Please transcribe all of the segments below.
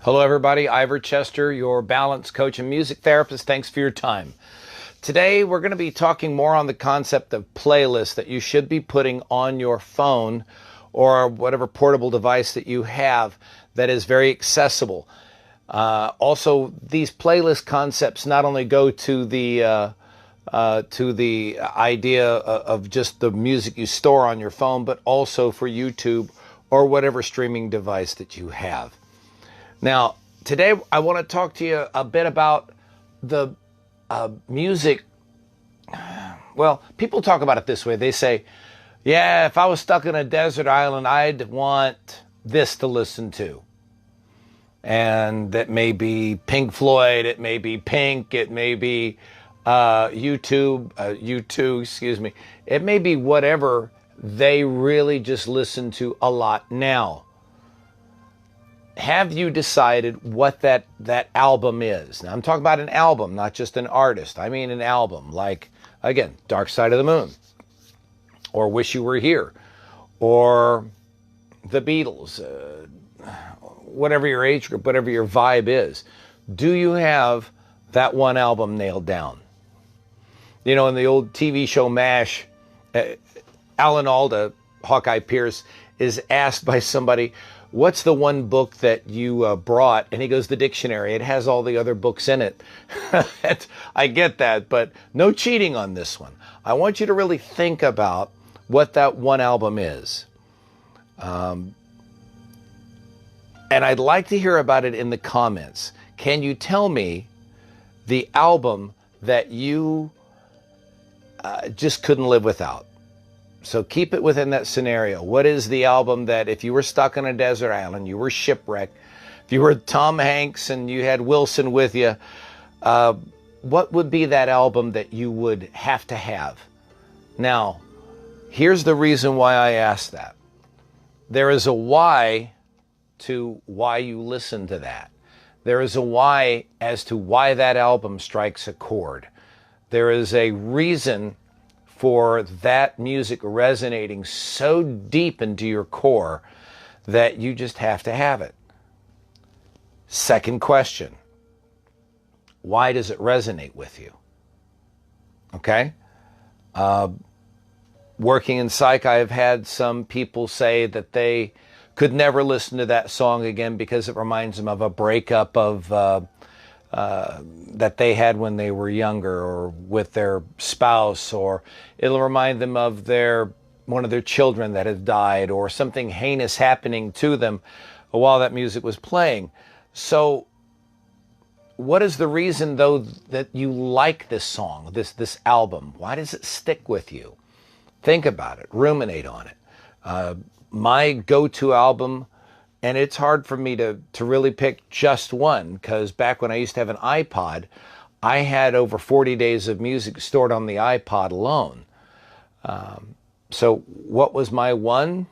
Hello, everybody. Ivor Chester, your balance coach and music therapist. Thanks for your time. Today, we're going to be talking more on the concept of playlists that you should be putting on your phone or whatever portable device that you have that is very accessible. Also, these playlist concepts not only go to the idea of just the music you store on your phone, but also for YouTube or whatever streaming device that you have. Now, today I want to talk to you a bit about the music. Well, people talk about it this way. They say, yeah, if I was stuck in a desert island, I'd want this to listen to. And that may be Pink Floyd, it may be Pink, it may be U2, excuse me. It may be whatever they really just listen to a lot now. Have you decided what that album is? Now, I'm talking about an album, not just an artist. I mean an album, like, again, Dark Side of the Moon, or Wish You Were Here, or the Beatles, whatever your age group, whatever your vibe is. Do you have that one album nailed down? You know, in the old TV show MASH, Alan Alda, Hawkeye Pierce, is asked by somebody, what's the one book that you brought? And he goes, the dictionary. It has all the other books in it. I get that, but no cheating on this one. I want you to really think about what that one album is. And I'd like to hear about it in the comments. Can you tell me the album that you just couldn't live without? So keep it within that scenario. What is the album that if you were stuck on a desert island, you were shipwrecked, if you were Tom Hanks and you had Wilson with you, what would be that album that you would have to have? Now, here's the reason why I asked that. There is a why to why you listen to that. There is a why as to why that album strikes a chord. There is a reason for that music resonating so deep into your core that you just have to have it. Second question, why does it resonate with you? Okay? Working in psych, I've had some people say that they could never listen to that song again because it reminds them of a breakup of that they had when they were younger, or with their spouse, or it'll remind them of one of their children that had died, or something heinous happening to them while that music was playing. So what is the reason, though, that you like this song, this album? Why does it stick with you? Think about it, ruminate on it. My go-to album, and it's hard for me to really pick just one, because back when I used to have an iPod, I had over 40 days of music stored on the iPod alone. So what was my one?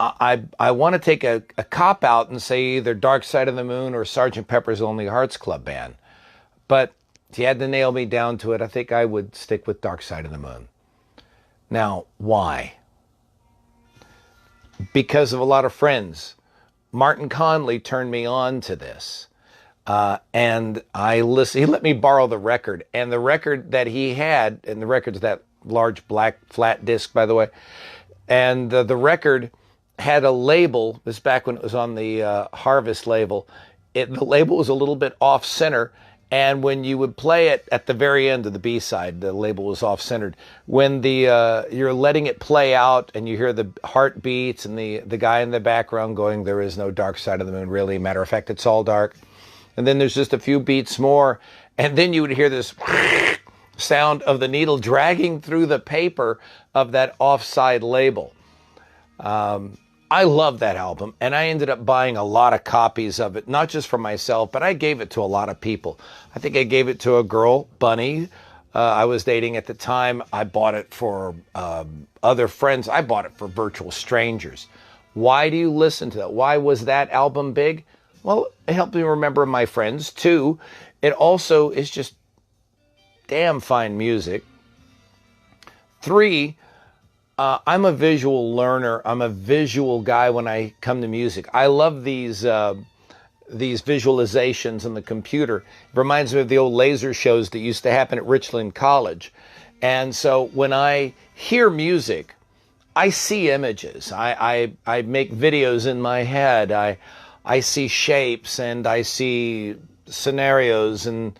I want to take a cop-out and say either Dark Side of the Moon or Sgt. Pepper's Lonely Hearts Club Band. But if you had to nail me down to it, I think I would stick with Dark Side of the Moon. Now, why? Because of a lot of friends. Martin Conley turned me on to this. And I listened. He let me borrow the record. And the record that he had, and the record's that large black flat disc, by the way, and the record had a label. This back when it was on the Harvest label. The label was a little bit off-center. And when you would play it at the very end of the B-side, the label was off-centered. When you're letting it play out and you hear the heartbeats and the guy in the background going, there is no dark side of the moon, really. Matter of fact, it's all dark. And then there's just a few beats more. And then you would hear this sound of the needle dragging through the paper of that offside label. I love that album, and I ended up buying a lot of copies of it, not just for myself, but I gave it to a lot of people. I think I gave it to a girl, Bunny, I was dating at the time. I bought it for other friends. I bought it for virtual strangers. Why do you listen to that? Why was that album big? Well, it helped me remember my friends. Two, it also is just damn fine music. Three, I'm a visual learner. I'm a visual guy when I come to music. I love these visualizations on the computer. It reminds me of the old laser shows that used to happen at Richland College. And so when I hear music, I see images. I make videos in my head. I see shapes and I see scenarios and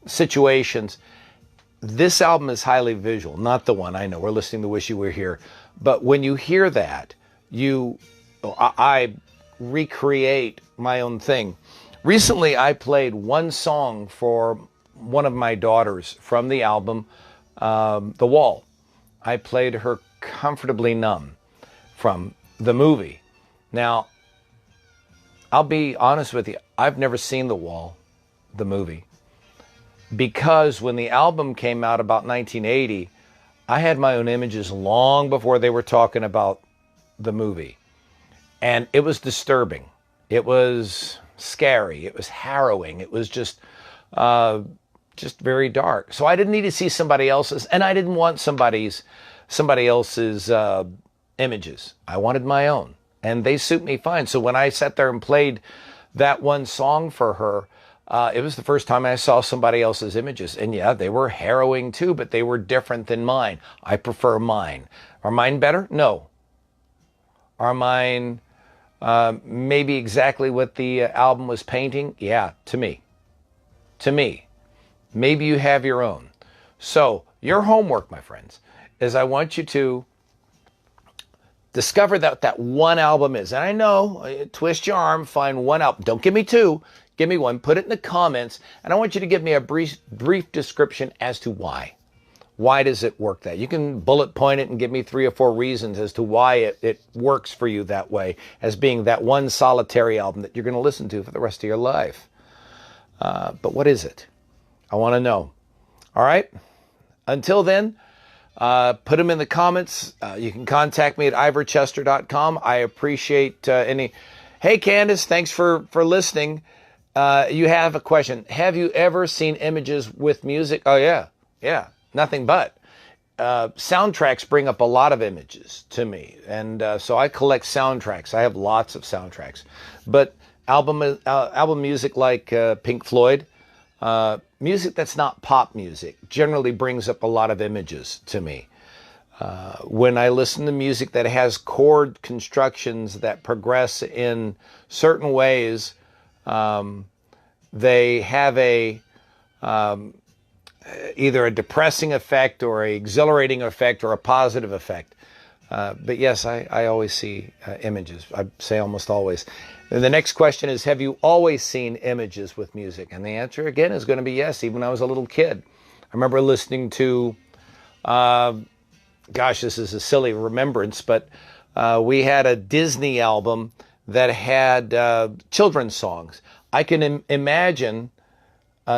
situations. This album is highly visual, not the one I know. We're listening to Wish You Were Here. But when you hear that, I recreate my own thing. Recently, I played one song for one of my daughters from the album, The Wall. I played her Comfortably Numb from the movie. Now, I'll be honest with you, I've never seen The Wall, the movie, because when the album came out about 1980, I had my own images long before they were talking about the movie. And it was disturbing. It was scary. It was harrowing. It was just very dark. So I didn't need to see somebody else's, and I didn't want somebody else's images. I wanted my own, and they suit me fine. So when I sat there and played that one song for her, it was the first time I saw somebody else's images. And yeah, they were harrowing too, but they were different than mine. I prefer mine. Are mine better? No. Are mine maybe exactly what the album was painting? Yeah, to me. To me. Maybe you have your own. So your homework, my friends, is I want you to discover that one album is. And I know, twist your arm, find one album. Don't give me two. Give me one. Put it in the comments. And I want you to give me a brief description as to why. Why does it work that? You can bullet point it and give me 3 or 4 reasons as to why it works for you that way, as being that one solitary album that you're going to listen to for the rest of your life. But what is it? I want to know. All right? Until then, put them in the comments. You can contact me at ivorchester.com. I appreciate any... Hey, Candace, thanks for listening. You have a question. Have you ever seen images with music? Oh, yeah. Yeah. Nothing but. Soundtracks bring up a lot of images to me. And so I collect soundtracks. I have lots of soundtracks. But album music like Pink Floyd, music that's not pop music, generally brings up a lot of images to me. When I listen to music that has chord constructions that progress in certain ways, they have either a depressing effect or a exhilarating effect or a positive effect. But yes, I always see images. I say almost always. And the next question is, have you always seen images with music? And the answer, again, is going to be yes, even when I was a little kid. I remember listening to, gosh, this is a silly remembrance, but we had a Disney album that had children's songs. I can imagine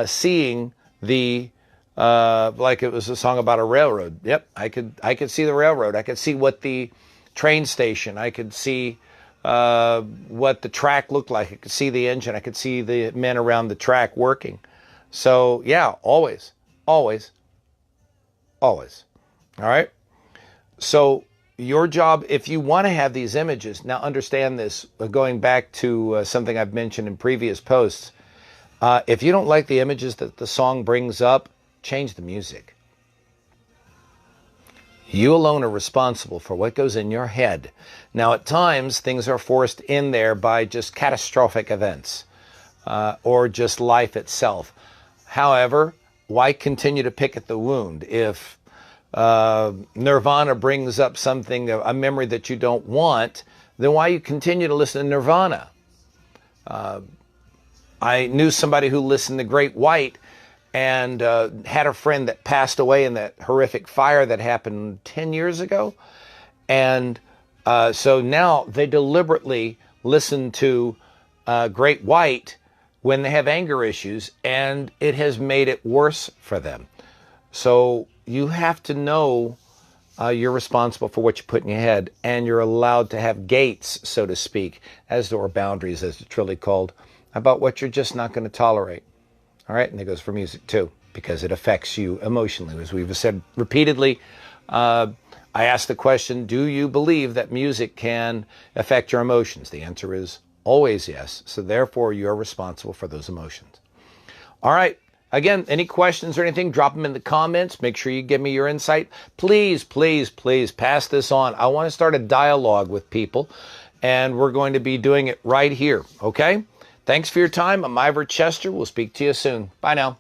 seeing the like it was a song about a railroad. Yep, I could see the railroad. I could see what the train station. I could see what the track looked like. I could see the engine. I could see the men around the track working. So yeah, always. All right. So your job, if you want to have these images, now understand this, going back to something I've mentioned in previous posts, if you don't like the images that the song brings up, change the music. You alone are responsible for what goes in your head. Now, at times, things are forced in there by just catastrophic events or just life itself. However, why continue to pick at the wound? If Nirvana brings up something, a memory that you don't want, then why you continue to listen to Nirvana? I knew somebody who listened to Great White and had a friend that passed away in that horrific fire that happened 10 years ago. And so now they deliberately listen to Great White when they have anger issues, and it has made it worse for them. So you have to know you're responsible for what you put in your head, and you're allowed to have gates, so to speak, or boundaries, as it's really called, about what you're just not going to tolerate. All right, and it goes for music too, because it affects you emotionally. As we've said repeatedly, I asked the question, do you believe that music can affect your emotions? The answer is always yes. So therefore, you're responsible for those emotions. All right. Again, any questions or anything, drop them in the comments. Make sure you give me your insight. Please, please, please pass this on. I want to start a dialogue with people, and we're going to be doing it right here. Okay? Thanks for your time. I'm Ivor Chester. We'll speak to you soon. Bye now.